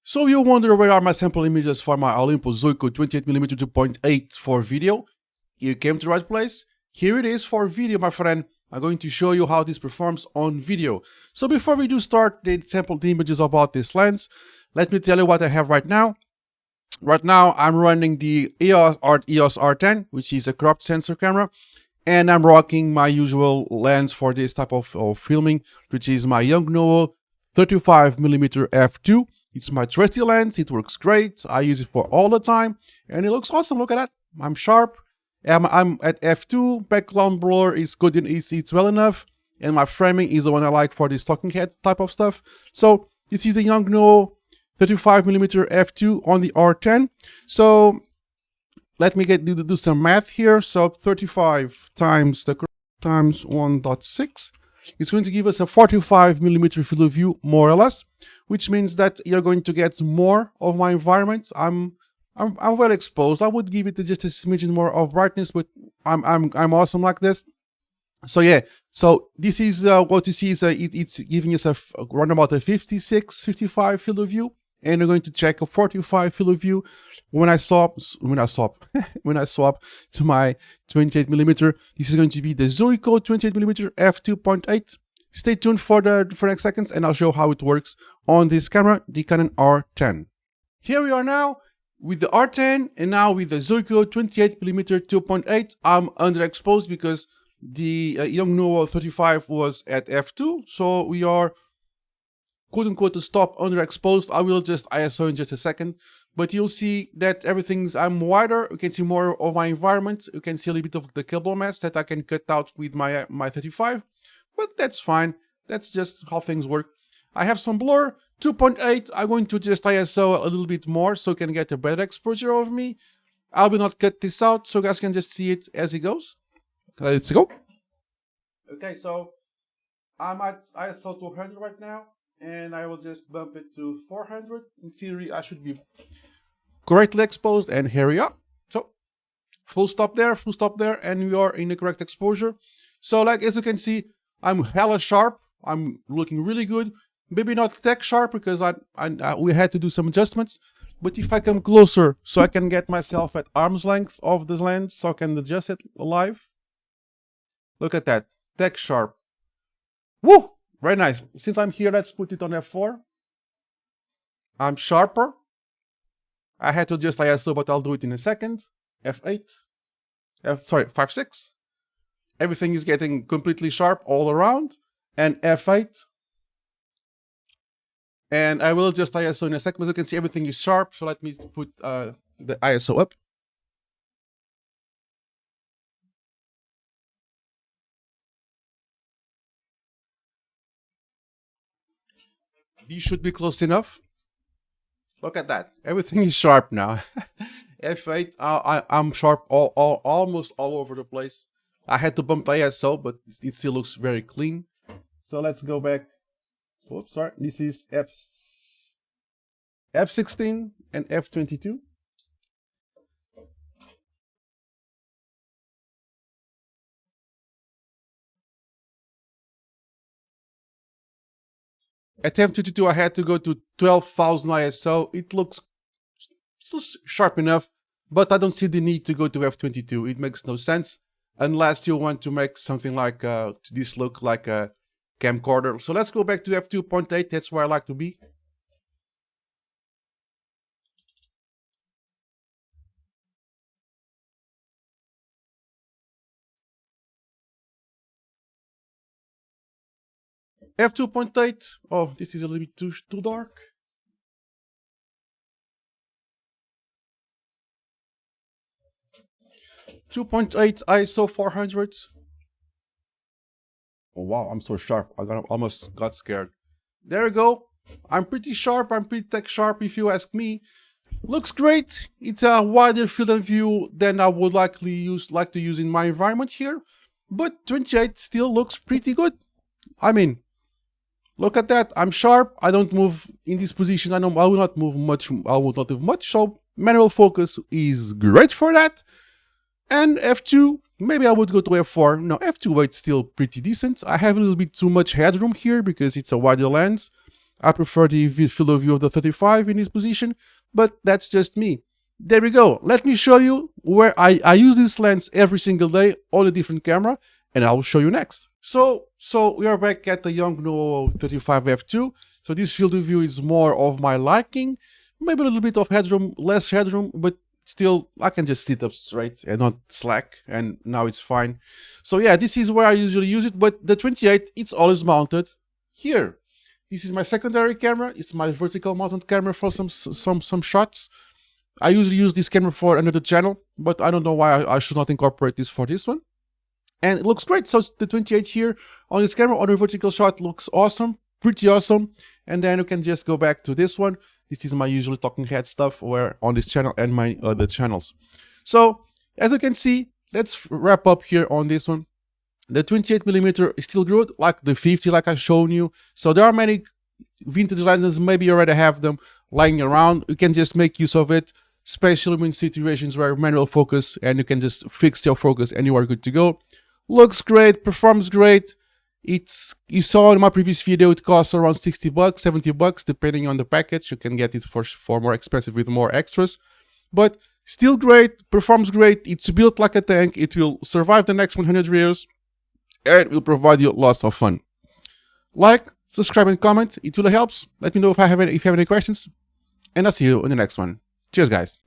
So you wonder where are my sample images for my Olympus Zuiko 28mm 2.8 for video? You came to the right place. Here it is for video, my friend. I'm going to show you how this performs on video. So before we do start the sample images about this lens, let me tell you what I have right now. Right now I'm running the EOS R10, which is a cropped sensor camera, and I'm rocking my usual lens for this type of filming, which is my Yongnuo 35mm f2. It's my trusty lens. It works great. I use it for all the time, and it looks awesome. Look at that. I'm sharp. I'm at f2. Background blur is good and it's well enough, and my framing is the one I like for this talking head type of stuff. So this is a Yongnuo 35mm f2 on the R10. So let me do some math here. So 35 times 1.6 is going to give us a 45mm field of view, more or less, which means that you're going to get more of my environment. I'm well exposed. I would give it just a smidgen more of brightness, but I'm awesome like this. So yeah, so this is what you see is it's giving us around about a 55 field of view, and we're going to check a 45 field of view when I swap to my 28mm. This is going to be the Zuiko 28mm f2.8. Stay tuned for the next seconds, and I'll show how it works on this camera, the Canon R10. Here we are now with the R10, and now with the Zuiko 28mm 2.8. I'm underexposed because the Yongnuo 35 was at f2, so we are quote unquote to stop underexposed. I will just ISO in just a second, but you'll see that I'm wider. You can see more of my environment. You can see a little bit of the cable mass that I can cut out with my 35, but that's fine. That's just how things work. I have some blur, 2.8. I'm going to just ISO a little bit more so you can get a better exposure of me. I will not cut this out so you guys can just see it as it goes. Let's go. Okay, so I'm at ISO 200 right now, and I will just bump it to 400. In theory, I should be correctly exposed, and here we are. So full stop there, and we are in the correct exposure. So like as you can see, I'm hella sharp. I'm looking really good. Maybe not tech sharp because we had to do some adjustments. But if I come closer, so I can get myself at arm's length of this lens, so I can adjust it live. Look at that, tech sharp. Woo! Very nice. Since I'm here, let's put it on f4. I'm sharper. I had to adjust ISO, but I'll do it in a second. f8. 5.6. Everything is getting completely sharp all around. And f8. And I will adjust ISO in a second, but you can see everything is sharp. So let me put the ISO up. These should be close enough. Look at that. Everything is sharp now. f8, I'm sharp almost all over the place. I had to bump the ISO, but it still looks very clean. So let's go back. Oops, sorry. This is F16 and F22. At F22, I had to go to 12,000 ISO. It looks still sharp enough, but I don't see the need to go to F22. It makes no sense unless you want to make something like this look like a camcorder. So let's go back to f2.8. That's where I like to be. f2.8. Oh, this is a little bit too dark. (2.8) ISO 400. Oh wow, I'm so sharp. Almost got scared. There you go. I'm pretty sharp. I'm pretty tech sharp if you ask me. Looks great. It's a wider field of view than I would like to use in my environment here. But 28 still looks pretty good. I mean, look at that. I'm sharp. I don't move in this position. I will not move much. So manual focus is great for that. And f2, maybe I would go to f4. No, f2.8 still pretty decent. I have a little bit too much headroom here because it's a wider lens. I prefer the field of view of the 35 in this position, but that's just me. There we go. Let me show you where I use this lens every single day on a different camera, and I will show you next. So we are back at the Zuiko 28mm f2. So this field of view is more of my liking. Maybe a little bit of headroom, less headroom, but still I can just sit up straight and not slack, and now it's fine. So yeah, this is where I usually use it, but the 28, it's always mounted here. This is my secondary camera. It's my vertical mounted camera for some shots. I usually use this camera for another channel, but I don't know why I should not incorporate this for this one. And it looks great. So the 28 here on this camera on the vertical shot looks awesome, pretty awesome. And then you can just go back to this one. This is my usually talking head stuff where on this channel and my other channels. So as you can see, let's wrap up here on this one. The 28mm is still good, like the 50, like I've shown you. So there are many vintage lenses, maybe you already have them lying around. You can just make use of it, especially in situations where manual focus, and you can just fix your focus and you are good to go. Looks great, performs great. You saw in my previous video, it costs around 60 bucks, 70 bucks, depending on the package. You can get it for more expensive with more extras, but still great, performs great. It's built like a tank. It will survive the next 100 years and will provide you lots of fun. Like, subscribe and comment. It really helps. Let me know if you have any questions, and I'll see you in the next one. Cheers, guys.